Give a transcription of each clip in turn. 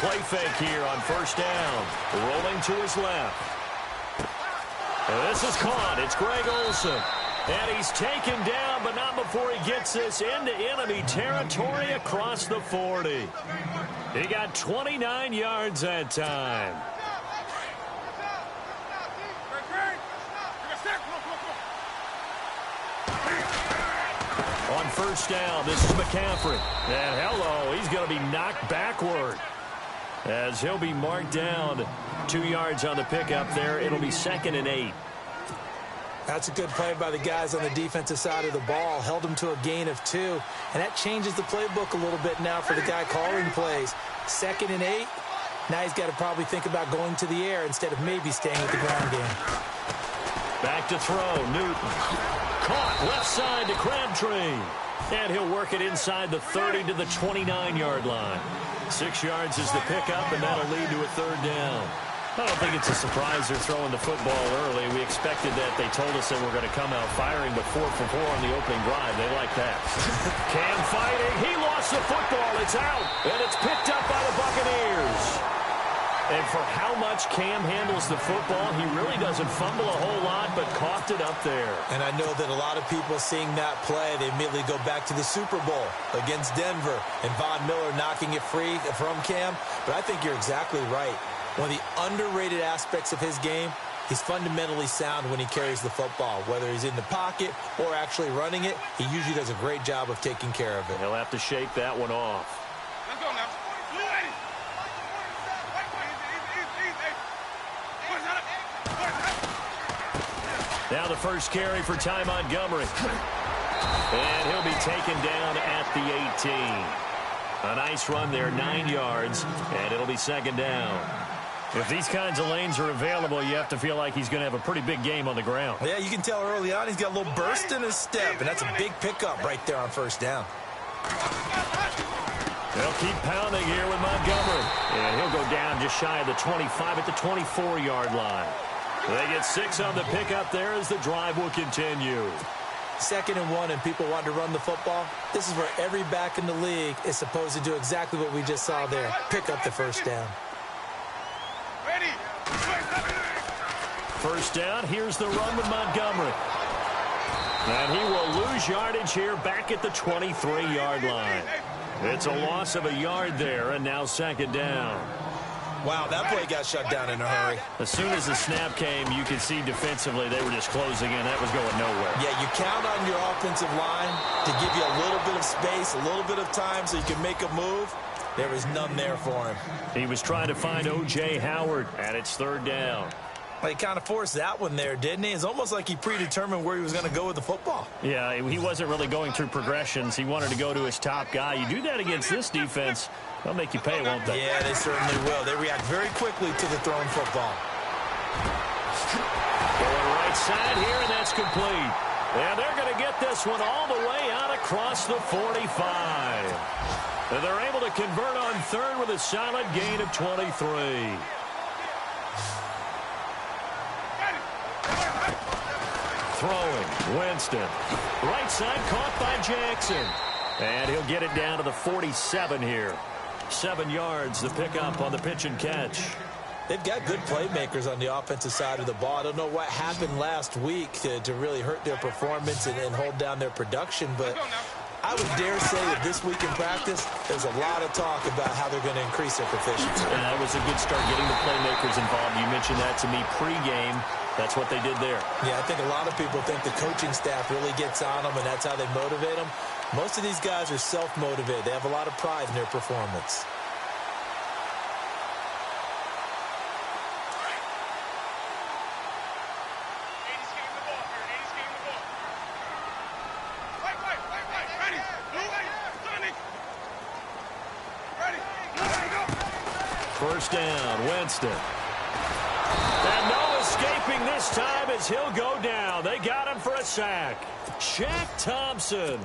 play fake here on first down. Rolling to his left. And this is caught. It's Greg Olsen. And he's taken down, but not before he gets this into enemy territory across the 40. He got 29 yards that time. On first down, this is McCaffrey. And hello, he's going to be knocked backward as he'll be marked down 2 yards on the pickup there. It'll be 2nd and 8. That's a good play by the guys on the defensive side of the ball. Held them to a gain of 2. And that changes the playbook a little bit now for the guy calling plays. 2nd and 8. Now he's got to probably think about going to the air instead of maybe staying with the ground game. Back to throw. Newton. Caught left side to Crabtree. And he'll work it inside the 30 to the 29-yard line. 6 yards is the pickup, and that'll lead to a 3rd down. I don't think it's a surprise they're throwing the football early. We expected that. They told us they were going to come out firing, but 4 for 4 on the opening drive. They like that. Cam fighting. He lost the football. It's out, and it's picked up by the Buccaneers. And for how much Cam handles the football, he really doesn't fumble a whole lot, but coughed it up there. And I know that a lot of people seeing that play, they immediately go back to the Super Bowl against Denver and Von Miller knocking it free from Cam. But I think you're exactly right. One of the underrated aspects of his game, he's fundamentally sound when he carries the football. Whether he's in the pocket or actually running it, he usually does a great job of taking care of it. He'll have to shake that one off. Let's go now. Now the first carry for Ty Montgomery. And he'll be taken down at the 18. A nice run there, 9 yards, and it'll be 2nd down. If these kinds of lanes are available, you have to feel like he's going to have a pretty big game on the ground. Yeah, you can tell early on he's got a little burst in his step, and that's a big pickup right there on first down. They'll keep pounding here with Montgomery. And he'll go down just shy of the 25 at the 24-yard line. They get 6 on the pickup there as the drive will continue. 2nd and 1, and people want to run the football. This is where every back in the league is supposed to do exactly what we just saw there. Pick up the first down. Ready. First down, here's the run with Montgomery. And he will lose yardage here back at the 23-yard line. It's a loss of a yard there, and now 2nd down. Wow, that play got shut down in a hurry. As soon as the snap came, you could see defensively they were just closing in. That was going nowhere. Yeah, you count on your offensive line to give you a little bit of space, a little bit of time so you can make a move. There was none there for him. He was trying to find O.J. Howard, and it's 3rd down. Well, he kind of forced that one there, didn't he? It's almost like he predetermined where he was going to go with the football. Yeah, he wasn't really going through progressions. He wanted to go to his top guy. You do that against this defense, they'll make you pay, won't they? Yeah, they certainly will. They react very quickly to the thrown football. Going right side here, and that's complete. And they're going to get this one all the way out across the 45. And they're able to convert on 3rd with a solid gain of 23. Throwing, Winston. Right side caught by Jackson. And he'll get it down to the 47 here. 7 yards, the pickup on the pitch and catch. They've got good playmakers on the offensive side of the ball. I don't know what happened last week to really hurt their performance and hold down their production, but I would dare say that this week in practice, there's a lot of talk about how they're going to increase their proficiency. And that was a good start getting the playmakers involved. You mentioned that to me pregame. That's what they did there. Yeah, I think a lot of people think the coaching staff really gets on them, and that's how they motivate them. Most of these guys are self-motivated. They have a lot of pride in their performance. First down, Winston. And no escaping this time as he'll go down. They got him for a sack. Shaq Thompson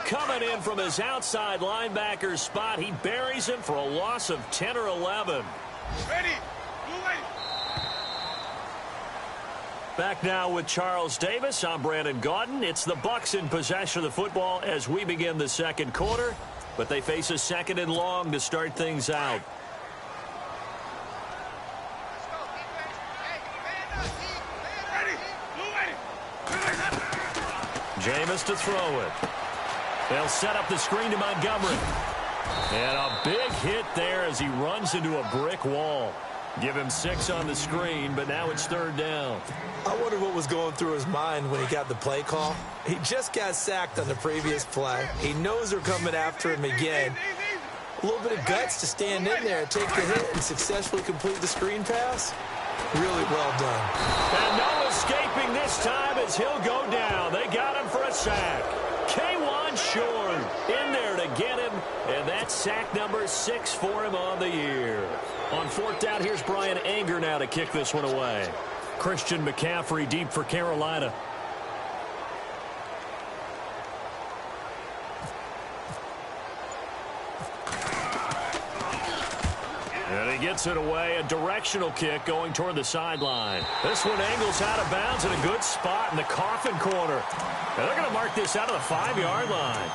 coming in from his outside linebacker spot. He buries him for a loss of 10 or 11. Ready. Back now with Charles Davis. I'm Brandon Gaudin. It's the Bucs in possession of the football as we begin the second quarter. But they face a 2nd and long to start things out. Davis to throw it. They'll set up the screen to Montgomery. And a big hit there as he runs into a brick wall. Give him 6 on the screen, but now it's 3rd down. I wonder what was going through his mind when he got the play call. He just got sacked on the previous play. He knows they're coming after him again. A little bit of guts to stand in there, take the hit, and successfully complete the screen pass. Really well done. And no escaping this time as he'll go down. They got him for a sack. K1 Shorn in there to get him, and that's sack number 6 for him on the year. On 4th down, here's Brian Anger now to kick this one away. Christian McCaffrey deep for Carolina. And he gets it away, a directional kick going toward the sideline. This one angles out of bounds in a good spot in the coffin corner. And they're going to mark this out of the 5-yard line.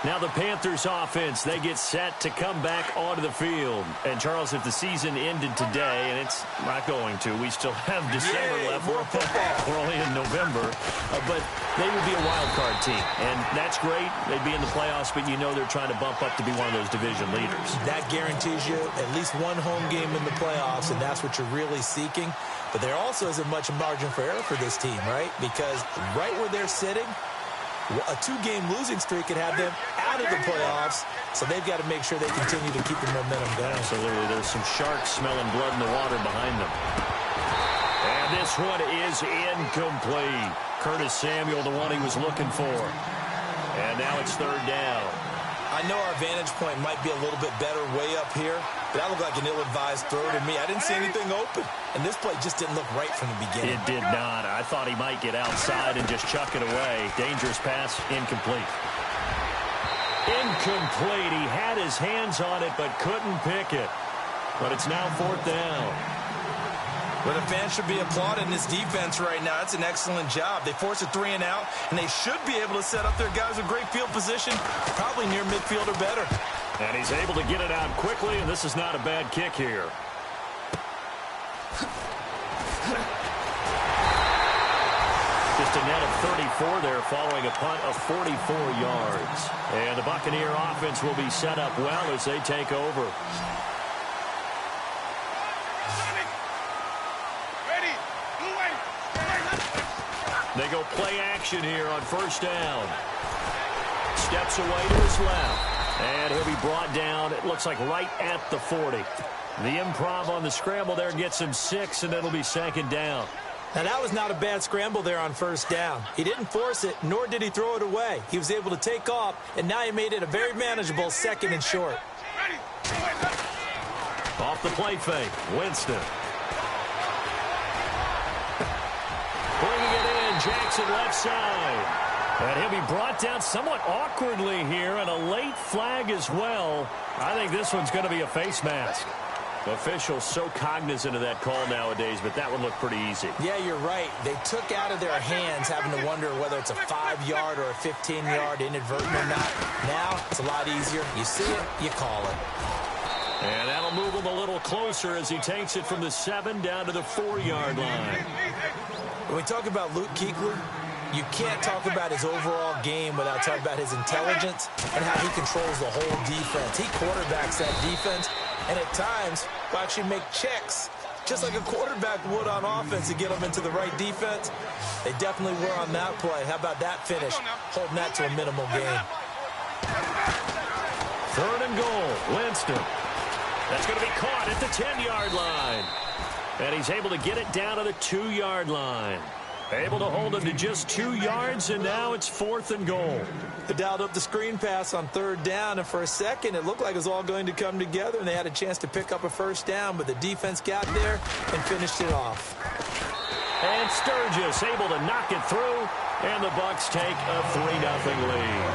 Now the Panthers offense, they get set to come back onto the field. And Charles, if the season ended today, and it's not going to, we still have December left. We're only in November. But they would be a wild card team. And that's great. They'd be in the playoffs, but you know they're trying to bump up to be one of those division leaders. That guarantees you at least one home game in the playoffs, and that's what you're really seeking. But there also isn't much margin for error for this team, right? Because right where they're sitting, a 2-game losing streak could have them out of the playoffs, so they've got to make sure they continue to keep the momentum going. Absolutely. There's some sharks smelling blood in the water behind them. And this one is incomplete. Curtis Samuel, the one he was looking for. And now it's 3rd down. I know our vantage point might be a little bit better way up here, but that looked like an ill-advised throw to me. I didn't see anything open, and this play just didn't look right from the beginning. It did not. I thought he might get outside and just chuck it away. Dangerous pass, incomplete. Incomplete. He had his hands on it but couldn't pick it. But it's now 4th down. Well, the fans should be applauding this defense right now. It's an excellent job. They force a 3 and out, and they should be able to set up their guys with great field position, probably near midfield or better. And he's able to get it out quickly, and this is not a bad kick here. Just a net of 34 there following a punt of 44 yards. And the Buccaneer offense will be set up well as they take over. They go play action here on 1st down. Steps away to his left. And he'll be brought down, it looks like right at the 40. The improv on the scramble there gets him 6, and it'll be 2nd down. Now, that was not a bad scramble there on 1st down. He didn't force it, nor did he throw it away. He was able to take off, and now he made it a very manageable 2nd and short. Off the play fake, Winston. Bringing it in, Jackson left side. And he'll be brought down somewhat awkwardly here, and a late flag as well. I think this one's going to be a face mask. Officials so cognizant of that call nowadays, but that one looked pretty easy. Yeah, you're right. They took out of their hands having to wonder whether it's a 5-yard or a 15-yard inadvertent or not. Now, it's a lot easier. You see it, you call it. And that'll move him a little closer as he takes it from the 7 down to the 4-yard line. When we talk about Luke Kuechly, you can't talk about his overall game without talking about his intelligence and how he controls the whole defense. He quarterbacks that defense, and at times will actually make checks, just like a quarterback would on offense, to get them into the right defense. They definitely were on that play. How about that finish? Holding that to a minimal gain. 3rd and goal, Winston. That's going to be caught at the 10-yard line. And he's able to get it down to the 2-yard line. Able to hold him to just 2 yards, and now it's 4th and goal. They dialed up the screen pass on 3rd down, and for a second it looked like it was all going to come together, and they had a chance to pick up a 1st down, but the defense got there and finished it off. And Sturgis able to knock it through, and the Bucs take a 3-0 lead.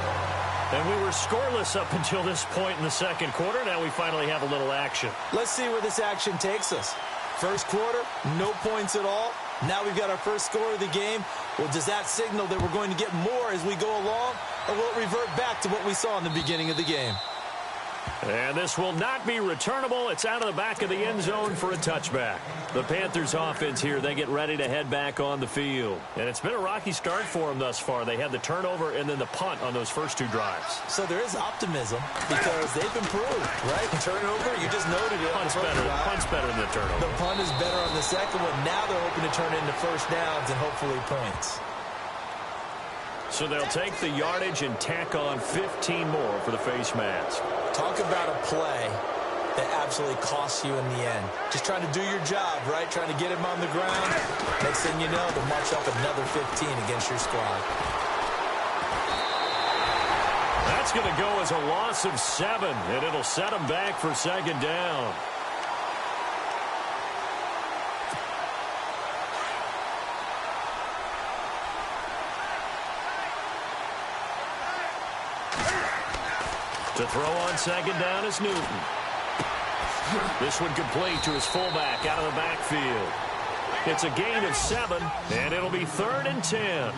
And we were scoreless up until this point in the 2nd quarter. Now we finally have a little action. Let's see where this action takes us. 1st quarter, no points at all. Now we've got our first score of the game. Well, does that signal that we're going to get more as we go along, or will it revert back to what we saw in the beginning of the game? And this will not be returnable. It's out of the back of the end zone for a touchback. The Panthers offense here, they get ready to head back on the field. And it's been a rocky start for them thus far. They had the turnover and then the punt on those first two drives. So there is optimism because they've improved, right? Turnover, you just noted it. Punt's better than the turnover. The punt is better on the second one. Now they're hoping to turn into first downs and hopefully points. So they'll take the yardage and tack on 15 more for the face mask. Talk about a play that absolutely costs you in the end. Just trying to do your job, right? Trying to get him on the ground. Next thing you know, they'll march up another 15 against your squad. That's going to go as a loss of 7, and it'll set them back for second down. To throw on second down is Newton. This one complete to his fullback out of the backfield. It's a gain of 7, and it'll be 3rd and 10.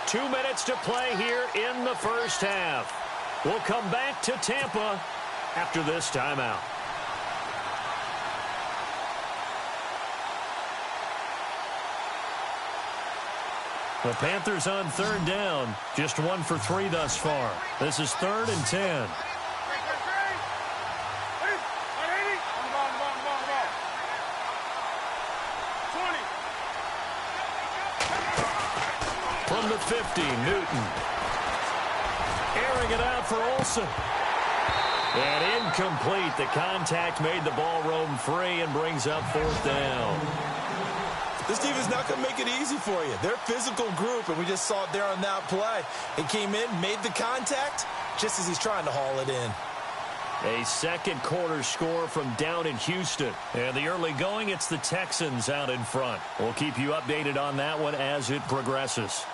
Two minutes to play here in the first half. We'll come back to Tampa after this timeout. The Panthers on 3rd down. Just 1 for 3 thus far. This is 3rd and 10. From the 50, Newton. Airing it out for Olsen. And incomplete. The contact made the ball roam free and brings up 4th down. This team is not going to make it easy for you. They're a physical group, and we just saw it there on that play. He came in, made the contact, just as he's trying to haul it in. A second quarter score from down in Houston. And the early going, it's the Texans out in front. We'll keep you updated on that one as it progresses.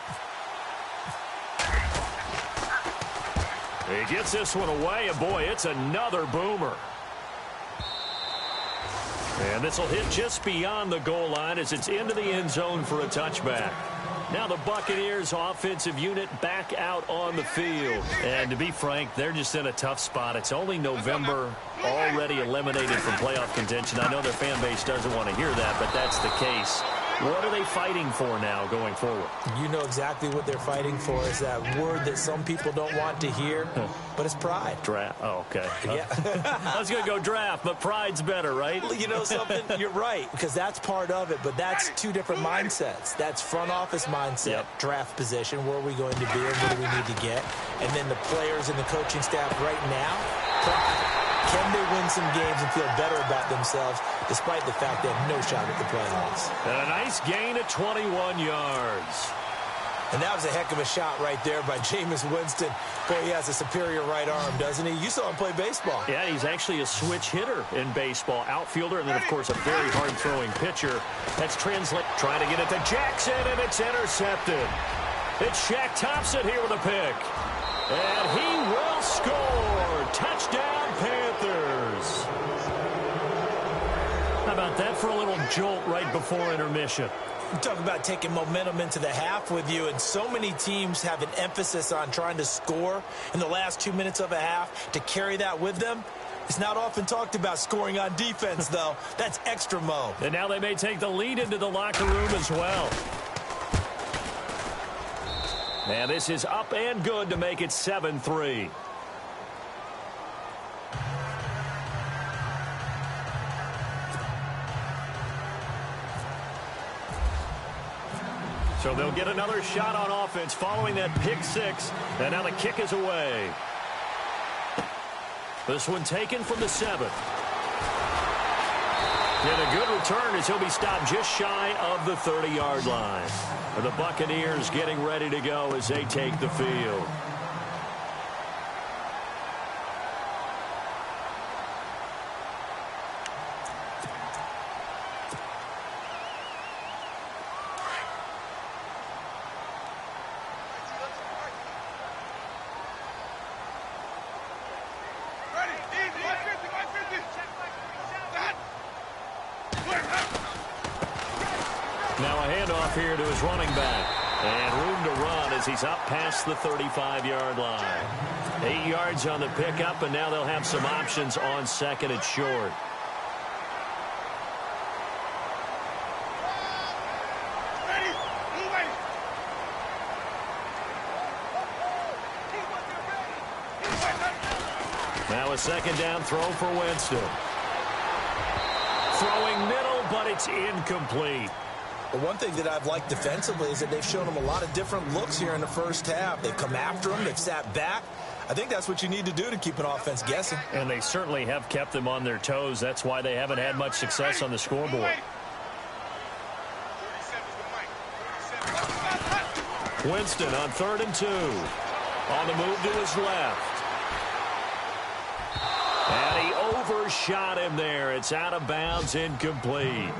He gets this one away, and boy, it's another boomer. And this will hit just beyond the goal line as it's into the end zone for a touchback. Now the Buccaneers offensive unit back out on the field. And to be frank, they're just in a tough spot. It's only November, already eliminated from playoff contention. I know their fan base doesn't want to hear that, but that's the case. What are they fighting for now going forward? You know exactly what they're fighting for is that word that some people don't want to hear, but it's pride. Draft. Oh, okay. Yeah. I was going to go draft, but pride's better, right? You know something? You're right, because that's part of it, but that's two different mindsets. That's front office mindset, draft position, where are we going to be and what do we need to get? And then the players and the coaching staff right now, pride. Can they win some games and feel better about themselves despite the fact they have no shot at the playoffs? And a nice gain of 21 yards. And that was a heck of a shot right there by Jameis Winston. Boy, he has a superior right arm, doesn't he? You saw him play baseball. Yeah, he's actually a switch hitter in baseball. Outfielder, and then, of course, a very hard-throwing pitcher. That's translate. Trying to get it to Jackson, and it's intercepted. It's Shaq Thompson here with a pick. And he will score. Touchdown, Panthers. How about that for a little jolt right before intermission? Talk about taking momentum into the half with you, and so many teams have an emphasis on trying to score in the last 2 minutes of a half to carry that with them. It's not often talked about scoring on defense, though. That's extra mo. And now they may take the lead into the locker room as well. And this is up and good to make it 7-3. So they'll get another shot on offense following that pick six. And now the kick is away. This one taken from the 7. And a good return as he'll be stopped just shy of the 30-yard line. The Buccaneers getting ready to go as they take the field. Now a handoff here to his running back. And room to run as he's up past the 35-yard line. 8 yards on the pickup, and now they'll have some options on second and short. Now a second down throw for Winston. Throwing middle, but it's incomplete. Well, one thing that I've liked defensively is that they've shown him a lot of different looks here in the first half. They've come after him. They've sat back. I think that's what you need to do to keep an offense guessing. And they certainly have kept them on their toes. That's why they haven't had much success on the scoreboard. Winston on 3rd and 2. On the move to his left. And he overshot him there. It's out of bounds, incomplete.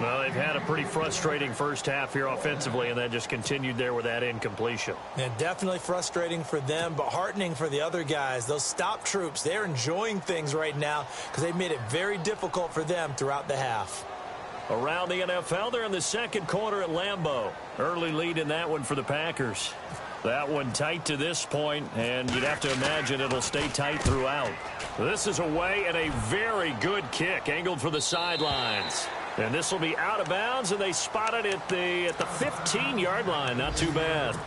Well, they've had a pretty frustrating first half here offensively, and that just continued there with that incompletion. And definitely frustrating for them, but heartening for the other guys. Those stop troops, they're enjoying things right now because they've made it very difficult for them throughout the half. Around the NFL, they're in the second quarter at Lambeau. Early lead in that one for the Packers. That one tight to this point, and you'd have to imagine it'll stay tight throughout. This is away and a very good kick angled for the sidelines. And this will be out of bounds, and they spot it at the 15-yard line. Not too bad.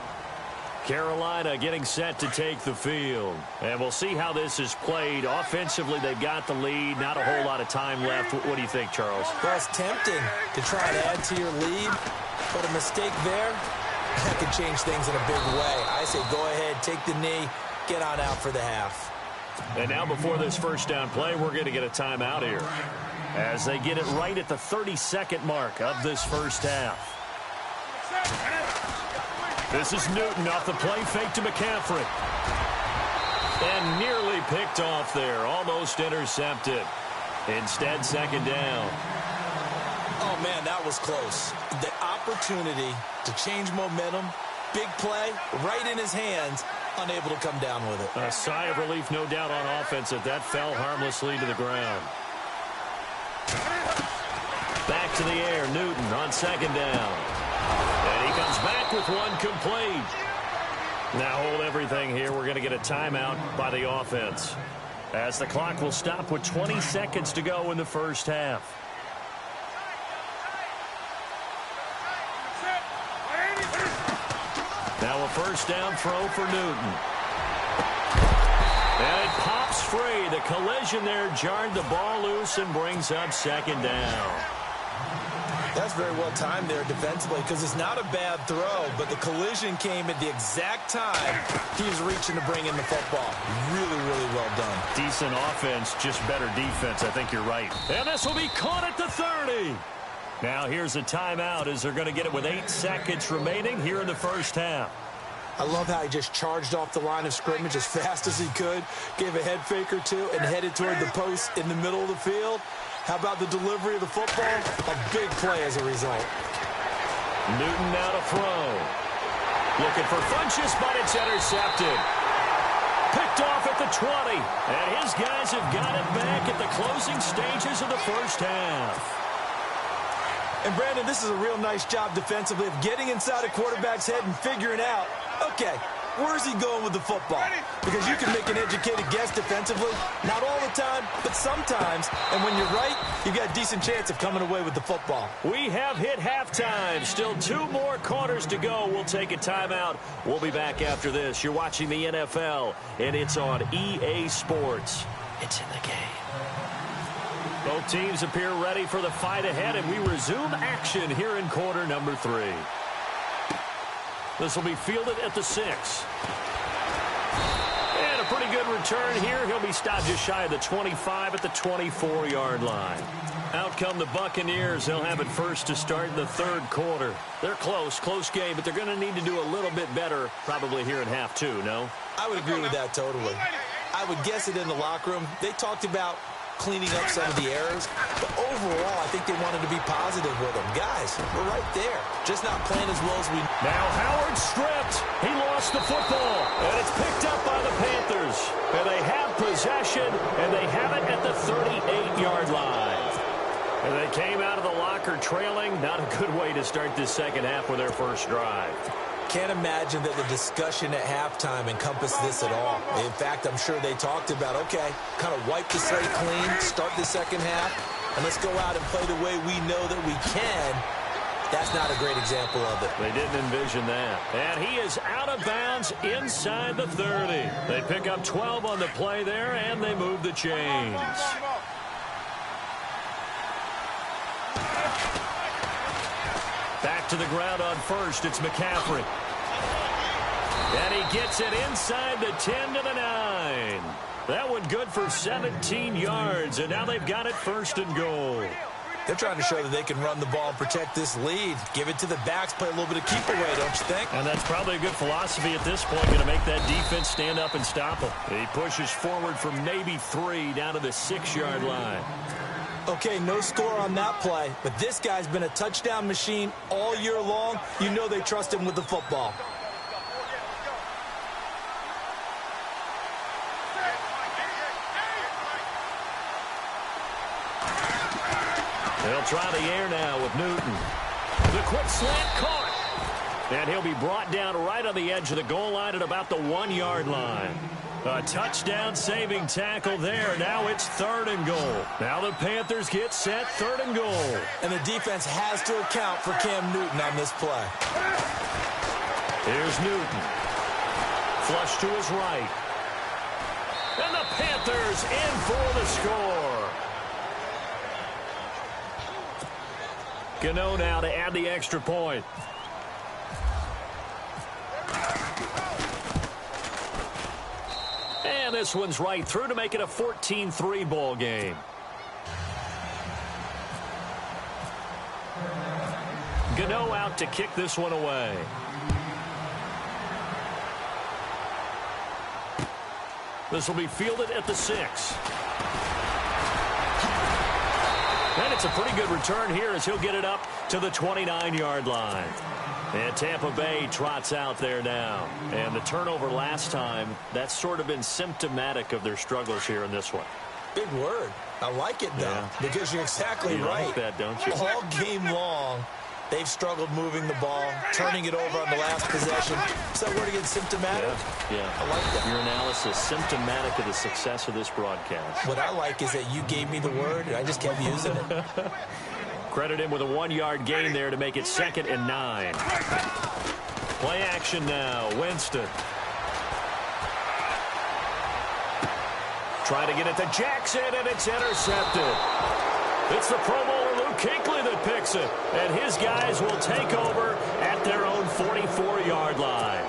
Carolina getting set to take the field. And we'll see how this is played. Offensively, they've got the lead. Not a whole lot of time left. What do you think, Charles? Well, it's tempting to try and add to your lead, but a mistake there, that could change things in a big way. I say go ahead, take the knee, get on out for the half. And now before this first down play, we're going to get a timeout here as they get it right at the 32nd mark of this first half. This is Newton off the play fake to McCaffrey. And nearly picked off there, almost intercepted. Instead, second down. Oh, man, that was close. The opportunity to change momentum, big play, right in his hands, unable to come down with it. A sigh of relief, no doubt, on offense that fell harmlessly to the ground. Back to the air, Newton on second down. And he comes back with one complete. Now hold everything here. We're going to get a timeout by the offense, as the clock will stop with 20 seconds to go in the first half. Now a first down throw for Newton. And it pops free. The collision there jarred the ball loose and brings up second down. That's very well timed there defensively because it's not a bad throw, but the collision came at the exact time he was reaching to bring in the football. Really, really well done. Decent offense, just better defense. I think you're right. And this will be caught at the 30. Now here's a timeout as they're going to get it with 8 seconds remaining here in the first half. I love how he just charged off the line of scrimmage as fast as he could, gave a head fake or two, and headed toward the post in the middle of the field. How about the delivery of the football? A big play as a result. Newton now to throw. Looking for Funchess, but it's intercepted. Picked off at the 20. And his guys have got it back at the closing stages of the first half. And, Brandon, this is a real nice job defensively of getting inside a quarterback's head and figuring out, okay, where's he going with the football? Because you can make an educated guess defensively, not all the time, but sometimes. And when you're right, you've got a decent chance of coming away with the football. We have hit halftime. Still 2 more quarters to go. We'll take a timeout. We'll be back after this. You're watching the NFL, and it's on EA Sports. It's in the game. Both teams appear ready for the fight ahead, and we resume action here in quarter number 3. This will be fielded at the 6. And a pretty good return here. He'll be stopped just shy of the 25 at the 24-yard line. Out come the Buccaneers. They'll have it first to start the third quarter. They're close game, but they're going to need to do a little bit better probably here in half 2, no? I would agree with that totally. I would guess it in the locker room. They talked about cleaning up some of the errors, but overall, I think they wanted to be positive with them. Guys, we're right there, just not playing as well as we... Now Howard stripped. He lost the football, and it's picked up by the Panthers. And they have possession, and they have it at the 38-yard line. And they came out of the locker trailing. Not a good way to start this second half with their first drive. Can't imagine that the discussion at halftime encompassed this at all. In fact, I'm sure they talked about, okay, kind of wipe the slate clean, start the second half, and let's go out and play the way we know that we can. That's not a great example of it. They didn't envision that. And he is out of bounds inside the 30. They pick up 12 on the play there, and they move the chains. Back to the ground on first. It's McCaffrey. And he gets it inside the 10 to the 9. That one good for 17 yards, and now they've got it first and goal. They're trying to show that they can run the ball and protect this lead. Give it to the backs, play a little bit of keep away, don't you think? And that's probably a good philosophy at this point, going to make that defense stand up and stop them. He pushes forward from maybe 3 down to the 6-yard line. Okay, no score on that play, but this guy's been a touchdown machine all year long. You know they trust him with the football. They'll try the air now with Newton. The quick slant caught. And he'll be brought down right on the edge of the goal line at about the 1-yard line. A touchdown-saving tackle there. Now it's 3rd and goal. Now the Panthers get set, 3rd and goal. And the defense has to account for Cam Newton on this play. Here's Newton. Flush to his right. And the Panthers in for the score. Gano now to add the extra point. And this one's right through to make it a 14-3 ball game. Gano out to kick this one away. This will be fielded at the 6. And it's a pretty good return here as he'll get it up to the 29-yard line. And Tampa Bay trots out there now. And the turnover last time, that's sort of been symptomatic of their struggles here in this one. Big word. I like it, though, because you're exactly right. You like that, don't you? All game long, they've struggled moving the ball, turning it over on the last possession. So we're going to get symptomatic. Yeah. I like that. Your analysis, symptomatic of the success of this broadcast. What I like is that you gave me the word, and I just kept using it. Credit him with a 1-yard gain there to make it 2nd and 9. Play action now. Winston. Try to get it to Jackson, and it's intercepted. It's the Pro Bowler Luke Kuechly that picks it, and his guys will take over at their own 44-yard line.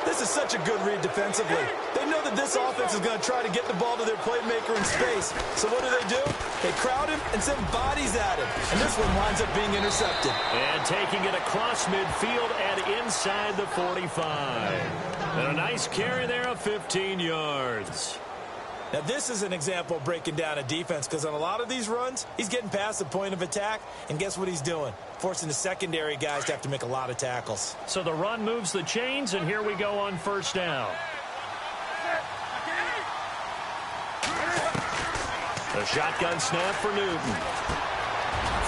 This is such a good read defensively. They know that this offense is going to try to get the ball to their playmaker in space. So what do? They crowd him and send bodies at him. And this one winds up being intercepted. And taking it across midfield and inside the 45. And a nice carry there of 15 yards. Now, this is an example of breaking down a defense because on a lot of these runs, he's getting past the point of attack, and guess what he's doing? Forcing the secondary guys to have to make a lot of tackles. So the run moves the chains, and here we go on first down. A shotgun snap for Newton.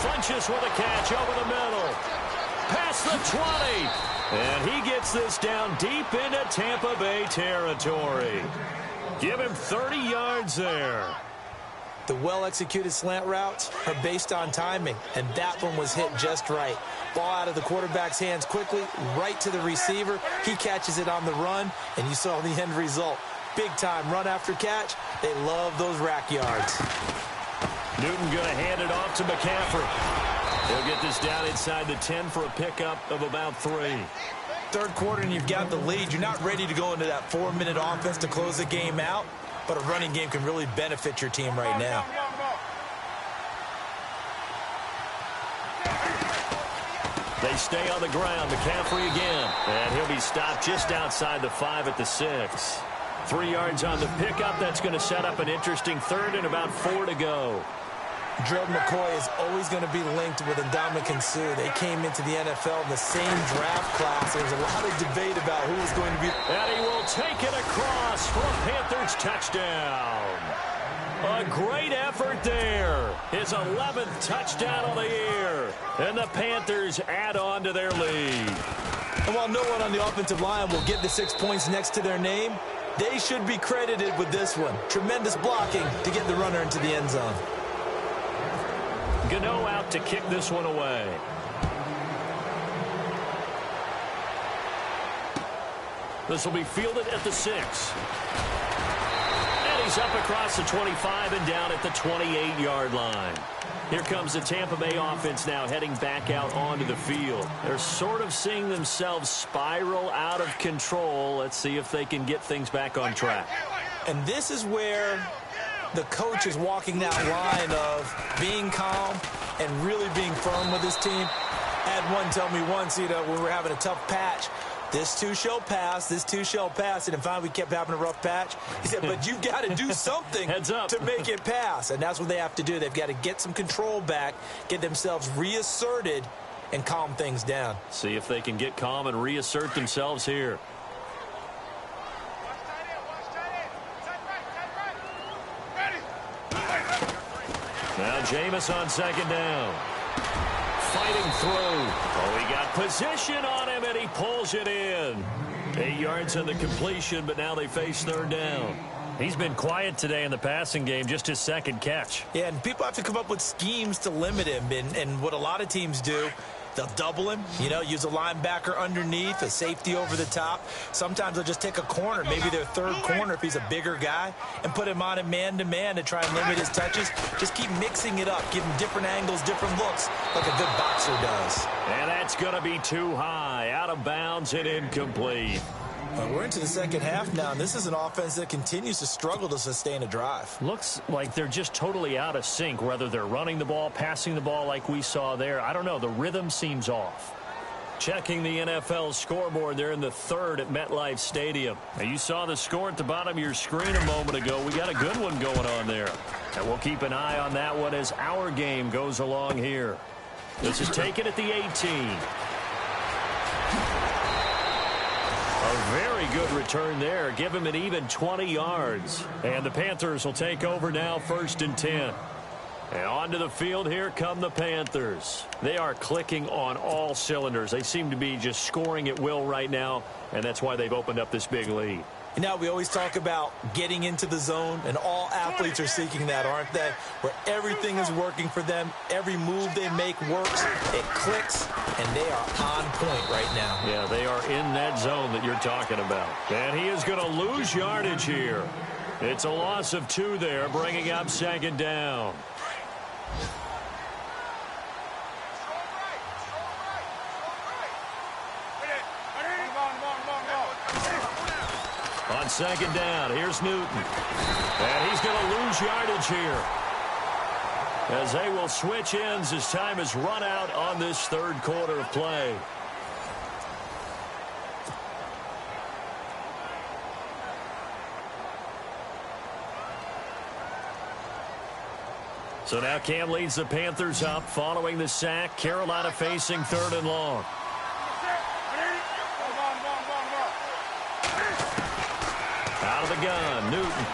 Funches with a catch over the middle. Past the 20. And he gets this down deep into Tampa Bay territory. Give him 30 yards there. The well-executed slant routes are based on timing, and that one was hit just right. Ball out of the quarterback's hands quickly, right to the receiver. He catches it on the run, and you saw the end result. Big-time run after catch. They love those rack yards. Newton going to hand it off to McCaffrey. He'll get this down inside the 10 for a pickup of about 3. Third quarter and you've got the lead. You're not ready to go into that 4-minute offense to close the game out, but a running game can really benefit your team right now. They stay on the ground. McCaffrey again. And he'll be stopped just outside the 5 at the 6. 3 yards on the pickup. That's going to set up an interesting third and about 4 to go. Gerald McCoy is always going to be linked with Ndamukong Suh. They came into the NFL in the same draft class. There was a lot of debate about who was going to be. And he will take it across for a Panthers touchdown. A great effort there. His 11th touchdown of the year. And the Panthers add on to their lead. And while no one on the offensive line will get the 6 points next to their name, they should be credited with this one. Tremendous blocking to get the runner into the end zone. Gano out to kick this one away. This will be fielded at the 6. And he's up across the 25 and down at the 28-yard line. Here comes the Tampa Bay offense now heading back out onto the field. They're sort of seeing themselves spiral out of control. Let's see if they can get things back on track. And this is where the coach is walking that line of being calm and really being firm with his team. I had one tell me once, when we were having a tough patch, this too shall pass, this too shall pass. And finally we kept having a rough patch. He said, but you've got to do something to make it pass. And that's what they have to do. They've got to get some control back, get themselves reasserted, and calm things down. See if they can get calm and reassert themselves here. Now Jameis on second down. Fighting through. Oh, he got position on him, and he pulls it in. 8 yards on the completion, but now they face third down. He's been quiet today in the passing game, just his second catch. Yeah, and people have to come up with schemes to limit him. And what a lot of teams do, they'll double him, use a linebacker underneath, a safety over the top. Sometimes they'll just take a corner, maybe their third corner if he's a bigger guy, and put him on him man-to-man to try and limit his touches. Just keep mixing it up, give him different angles, different looks, like a good boxer does. And that's going to be too high, out of bounds and incomplete. We're into the second half now, and this is an offense that continues to struggle to sustain a drive. Looks like they're just totally out of sync, whether they're running the ball, passing the ball like we saw there. I don't know. The rhythm seems off. Checking the NFL scoreboard there in the third at MetLife Stadium. Now, you saw the score at the bottom of your screen a moment ago. We got a good one going on there. And we'll keep an eye on that one as our game goes along here. This is taken at the 18. A very good return there. Give him an even 20 yards. And the Panthers will take over now, 1st and 10. And onto the field, here come the Panthers. They are clicking on all cylinders. They seem to be just scoring at will right now, and that's why they've opened up this big lead. Now, we always talk about getting into the zone, and all athletes are seeking that, aren't they? Where everything is working for them. Every move they make works. It clicks, and they are on point right now. Yeah, they are in that zone that you're talking about. And he is going to lose yardage here. It's a loss of 2 there, bringing up second down. On second down, here's Newton. And he's going to lose yardage here, as they will switch ends as time has run out on this third quarter of play. So now Cam leads the Panthers up following the sack. Carolina facing 3rd and long. Out of the gun, Newton.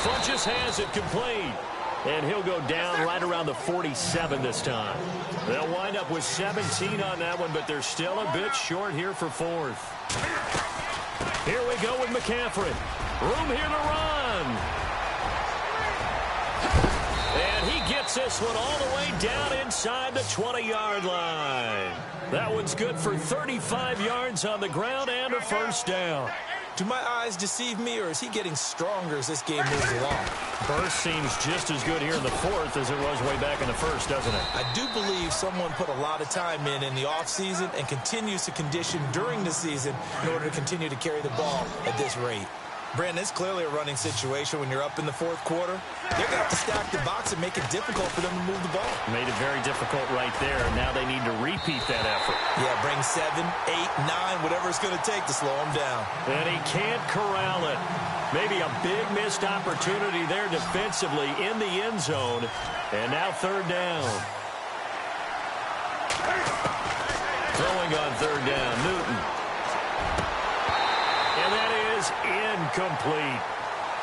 Funches has it complete. And he'll go down right around the 47 this time. They'll wind up with 17 on that one, but they're still a bit short here for 4th. Here we go with McCaffrey. Room here to run. And he gets this one all the way down inside the 20-yard line. That one's good for 35 yards on the ground and a first down. Do my eyes deceive me, or is he getting stronger as this game moves along? Burst seems just as good here in the 4th as it was way back in the 1st, doesn't it? I do believe someone put a lot of time in the offseason and continues to condition during the season in order to continue to carry the ball at this rate. Brandon, it's clearly a running situation when you're up in the 4th quarter. They're going to have to stack the box and make it difficult for them to move the ball. Made it very difficult right there. Now they need to repeat that effort. Yeah, bring 7, 8, 9, whatever it's going to take to slow him down. And he can't corral it. Maybe a big missed opportunity there defensively in the end zone. And now 3rd down. Throwing on 3rd down, Newton. And that is incomplete.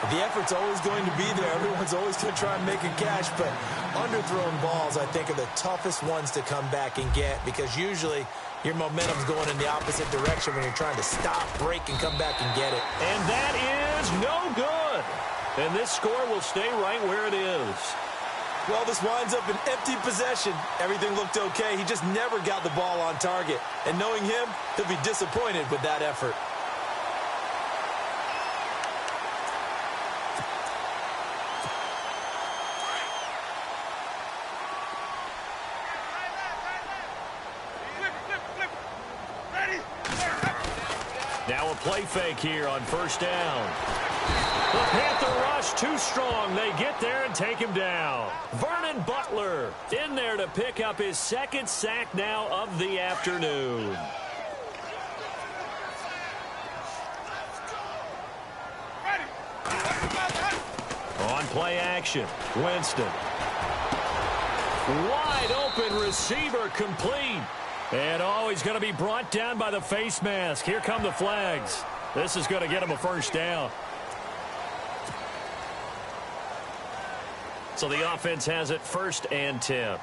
The effort's always going to be there. Everyone's always going to try and make a catch, but underthrown balls, I think, are the toughest ones to come back and get because usually your momentum's going in the opposite direction when you're trying to stop, break, and come back and get it. And that is no good. And this score will stay right where it is. Well, this winds up an empty possession. Everything looked okay. He just never got the ball on target. And knowing him, he'll be disappointed with that effort. Now a play fake here on first down. The Panther rush too strong. They get there and take him down. Vernon Butler in there to pick up his second sack now of the afternoon. On play action, Winston. Wide open receiver complete. And he's going to be brought down by the face mask. Here come the flags. This is going to get him a first down. So the offense has it 1st and 10.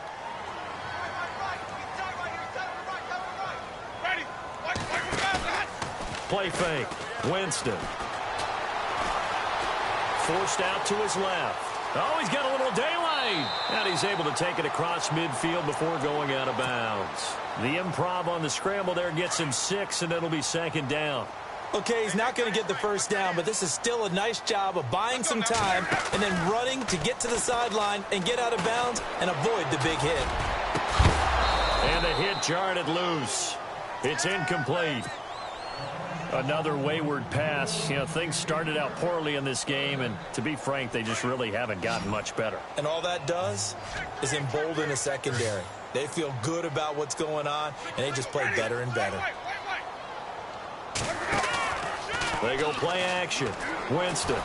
Play fake. Winston. Forced out to his left. Oh, he's got a little daylight. And he's able to take it across midfield before going out of bounds. The improv on the scramble there gets him 6, and it'll be 2nd down. Okay, he's not going to get the first down, but this is still a nice job of buying some time and then running to get to the sideline and get out of bounds and avoid the big hit. And the hit jarred it loose. It's incomplete. Another wayward pass. You know, things started out poorly in this game, and to be frank, they just really haven't gotten much better. And all that does is embolden the secondary. They feel good about what's going on, and they just play better and better. They go play action. Winston.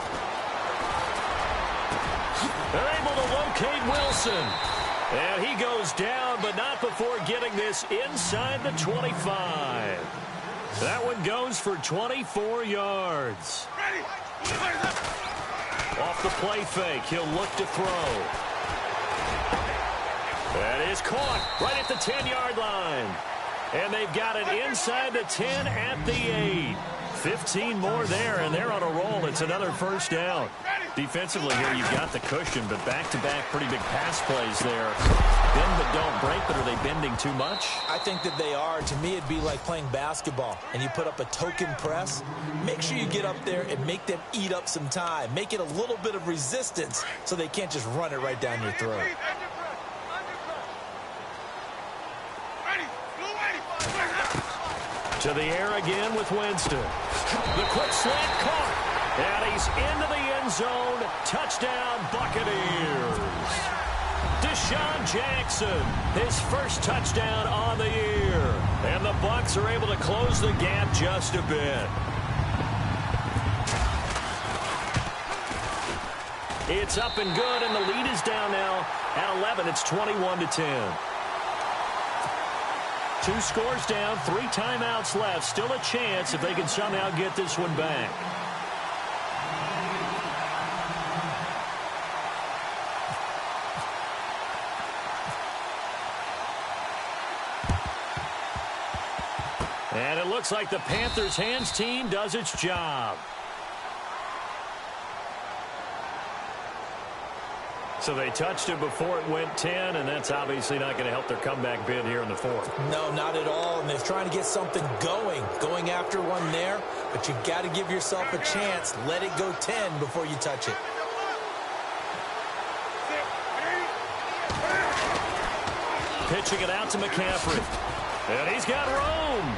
They're able to locate Wilson. And he goes down, but not before getting this inside the 25. That one goes for 24 yards. Off the play fake, he'll look to throw. That is caught right at the 10-yard line. And they've got it inside the 10 at the 8. 15 more there, and they're on a roll. It's another first down. Defensively here, you've got the cushion, but back-to-back pretty big pass plays there. Bend but don't break, but are they bending too much? I think that they are. To me, it'd be like playing basketball, and you put up a token press. Make sure you get up there and make them eat up some time. Make it a little bit of resistance so they can't just run it right down your throat. To the air again with Winston. The quick slant caught. And he's into the end zone. Touchdown, Buccaneers. Deshaun Jackson, his first touchdown on the year. And the Bucs are able to close the gap just a bit. It's up and good, and the lead is down now at 11. It's 21-10. 2 scores down, 3 timeouts left. Still a chance if they can somehow get this one back. And it looks like the Panthers' hands team does its job. So they touched it before it went 10, and that's obviously not going to help their comeback bid here in the 4th. No, not at all, and they're trying to get something going after one there, but you've got to give yourself a chance. Let it go 10 before you touch it. Pitching it out to McCaffrey, and he's got room.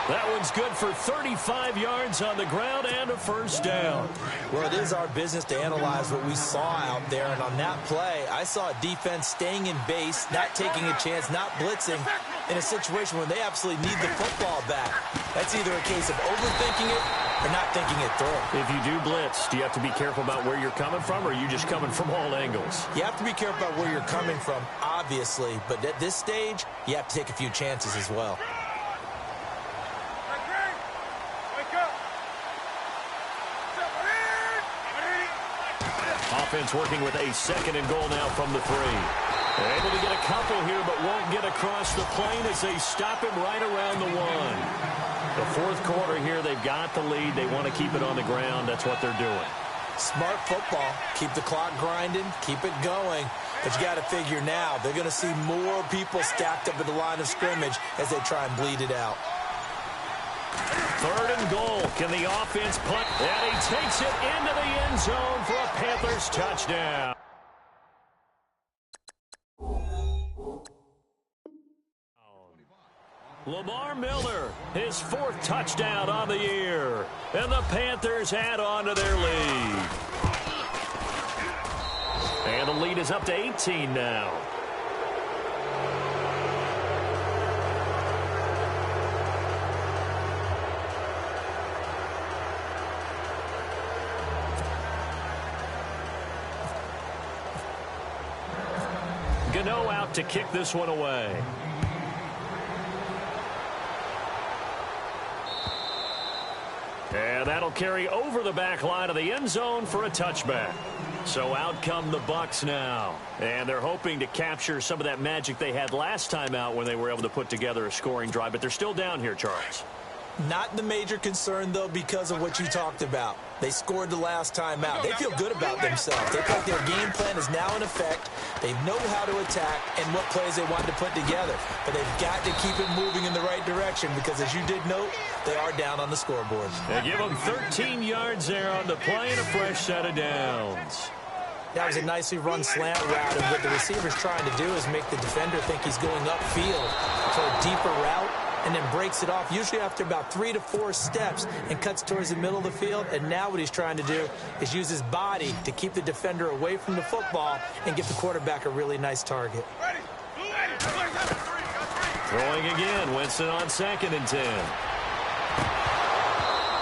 That one's good for 35 yards on the ground and a first down. Well, it is our business to analyze what we saw out there, and on that play, I saw a defense staying in base, not taking a chance, not blitzing, in a situation where they absolutely need the football back. That's either a case of overthinking it or not thinking it through. If you do blitz, do you have to be careful about where you're coming from, or are you just coming from all angles? You have to be careful about where you're coming from, obviously, but at this stage, you have to take a few chances as well. offense working with a 2nd and goal now from the 3. They're able to get a couple here, but won't get across the plane as they stop him right around the 1. The 4th quarter here, they've got the lead. They want to keep it on the ground. That's what they're doing. Smart football. Keep the clock grinding. Keep it going. But you got to figure now, they're going to see more people stacked up at the line of scrimmage as they try and bleed it out. 3rd and goal. Can the offense punt? And he takes it into the end zone for a Panthers touchdown. Lamar Miller, his 4th touchdown on the year. And the Panthers add on to their lead. And the lead is up to 18 now. Gano out to kick this one away. And that'll carry over the back line of the end zone for a touchback. So out come the Bucs now. And they're hoping to capture some of that magic they had last time out when they were able to put together a scoring drive. But they're still down here, Charles. Not the major concern, though, because of what you talked about. They scored the last time out. They feel good about themselves. They think their game plan is now in effect. They know how to attack and what plays they want to put together. But they've got to keep it moving in the right direction because, as you did note, they are down on the scoreboard. They give them 13 yards there on the play and a fresh set of downs. That was a nicely run slant route, and what the receiver's trying to do is make the defender think he's going upfield for a deeper route, and then breaks it off, usually after about 3 to 4 steps, and cuts towards the middle of the field. And now what he's trying to do is use his body to keep the defender away from the football and give the quarterback a really nice target. Throwing again, Winston on 2nd and 10.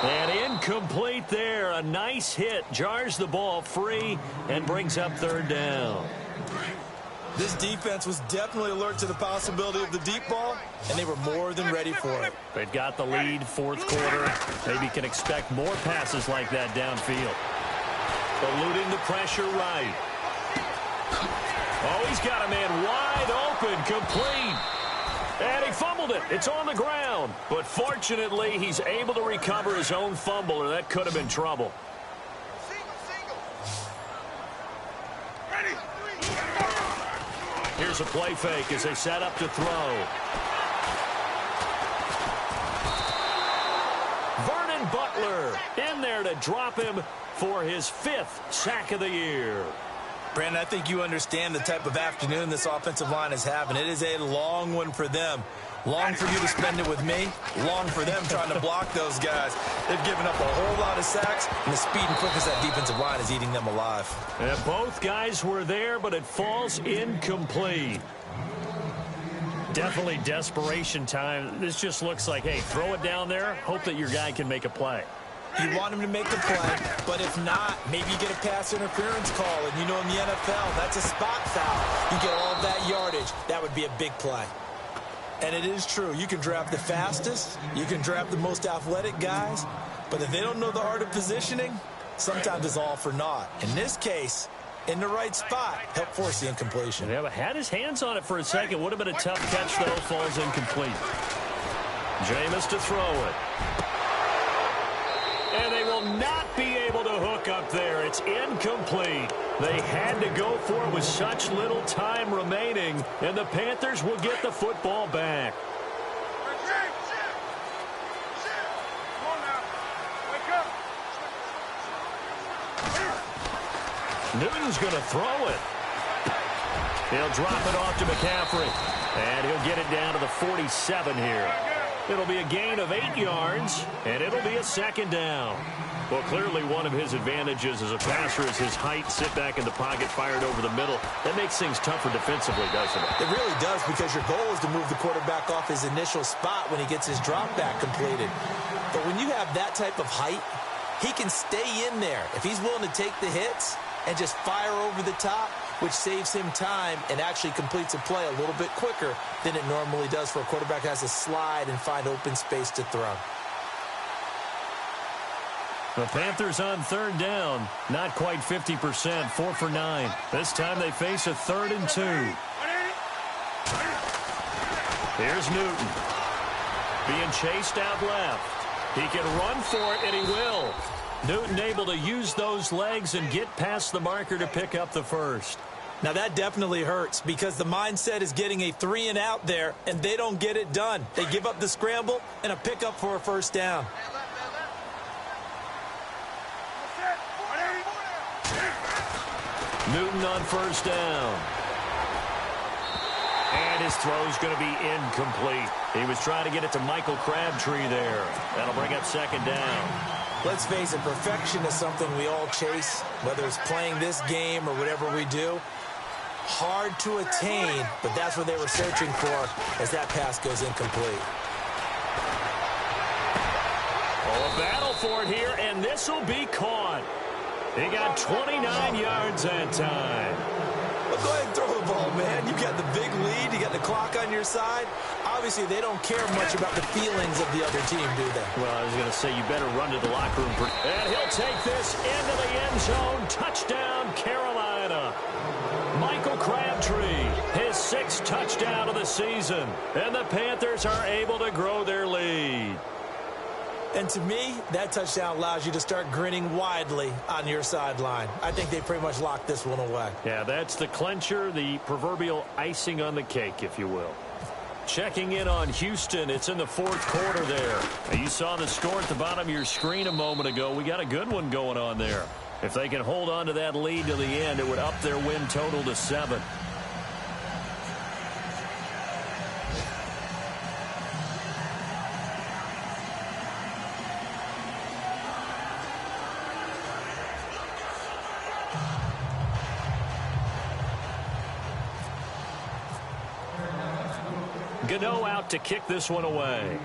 And incomplete there. A nice hit. Jars the ball free and brings up 3rd down. This defense was definitely alert to the possibility of the deep ball, and they were more than ready for it. They've got the lead, 4th quarter. Maybe can expect more passes like that downfield. Eluding the pressure right. Oh, he's got a man wide open, complete. And he fumbled it. It's on the ground. But fortunately, he's able to recover his own fumble, or that could have been trouble. Here's a play fake as they set up to throw. Vernon Butler in there to drop him for his 5th sack of the year. Brandon, I think you understand the type of afternoon this offensive line is having. It is a long one for them. Long for you to spend it with me. Long for them trying to block those guys. They've given up a whole lot of sacks, and the speed and quickness of that defensive line is eating them alive. And both guys were there, but it falls incomplete. Definitely desperation time. This just looks like, hey, throw it down there, hope that your guy can make a play. You want him to make a play, but if not, maybe you get a pass interference call. And you know in the NFL, that's a spot foul. You get all of that yardage. That would be a big play. And it is true. You can draft the fastest. You can draft the most athletic guys. But if they don't know the art of positioning, sometimes it's all for naught. In this case, in the right spot, help force the incompletion. Yeah, but had his hands on it for a second. Would have been a tough catch, though. Falls incomplete. Jameis to throw it. And they will not be able to hook up there. It's incomplete. They had to go for it with such little time remaining, and the Panthers will get the football back. Newton's going to throw it. He'll drop it off to McCaffrey, and he'll get it down to the 47 here. It'll be a gain of 8 yards, and it'll be a 2nd down. Well, clearly one of his advantages as a passer is his height, sit back in the pocket, fired over the middle. That makes things tougher defensively, doesn't it? It really does, because your goal is to move the quarterback off his initial spot when he gets his drop back completed. But when you have that type of height, he can stay in there. If he's willing to take the hits and just fire over the top, which saves him time and actually completes a play a little bit quicker than it normally does for a quarterback who has to slide and find open space to throw. The Panthers on third down. Not quite 50%, 4 for 9. This time they face a 3rd and 2. Here's Newton. Being chased out left. He can run for it, and he will. Newton able to use those legs and get past the marker to pick up the first. Now that definitely hurts because the mindset is getting a 3 and out there, and they don't get it done. They give up the scramble and a pickup for a first down. Newton on first down. And his throw's going to be incomplete. He was trying to get it to Michael Crabtree there. That'll bring up second down. Let's face it, perfection is something we all chase, whether it's playing this game or whatever we do. Hard to attain, but that's what they were searching for as that pass goes incomplete. Oh, a battle for it here, and this will be caught. He got 29 yards that time. Well, go ahead and throw the ball, man. You got the big lead. You got the clock on your side. Obviously, they don't care much about the feelings of the other team, do they? Well, I was going to say you better run to the locker room. And he'll take this into the end zone. Touchdown, Carolina. Michael Crabtree, his 6th touchdown of the season. And the Panthers are able to grow their lead. And to me, that touchdown allows you to start grinning widely on your sideline. I think they pretty much locked this one away. Yeah, that's the clincher, the proverbial icing on the cake, if you will. Checking in on Houston, it's in the 4th quarter there. Now, you saw the score at the bottom of your screen a moment ago. We got a good one going on there. If they can hold on to that lead to the end, it would up their win total to 7. Gano out to kick this one away.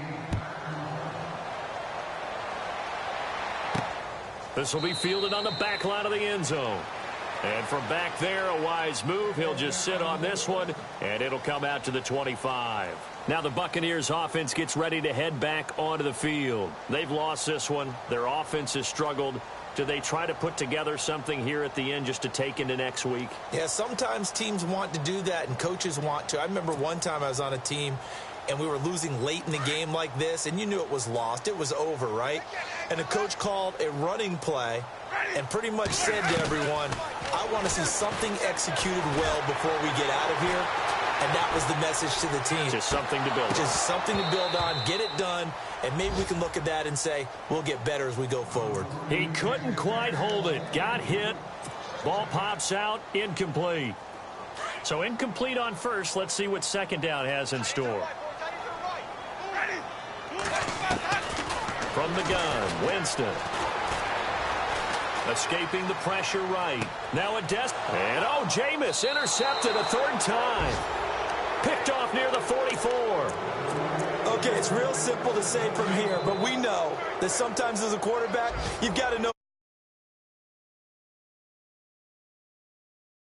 This will be fielded on the back line of the end zone. And from back there, a wise move. He'll just sit on this one, and it'll come out to the 25. Now the Buccaneers offense gets ready to head back onto the field. They've lost this one. Their offense has struggled. Do they try to put together something here at the end just to take into next week? Yeah, sometimes teams want to do that, and coaches want to. I remember one time I was on a team, and we were losing late in the game like this, and you knew it was lost. It was over, right? And the coach called a running play and pretty much said to everyone, I want to see something executed well before we get out of here. And that was the message to the team. Just something to build on. Just something to build on, get it done, and maybe we can look at that and say, we'll get better as we go forward. He couldn't quite hold it. Got hit. Ball pops out. Incomplete. So incomplete on first. Let's see what second down has in store. From the gun, Winston. Escaping the pressure right. Now a and Jameis intercepted a 3rd time. Picked off near the 44. Okay, it's real simple to say from here, but we know that sometimes as a quarterback, you've got to know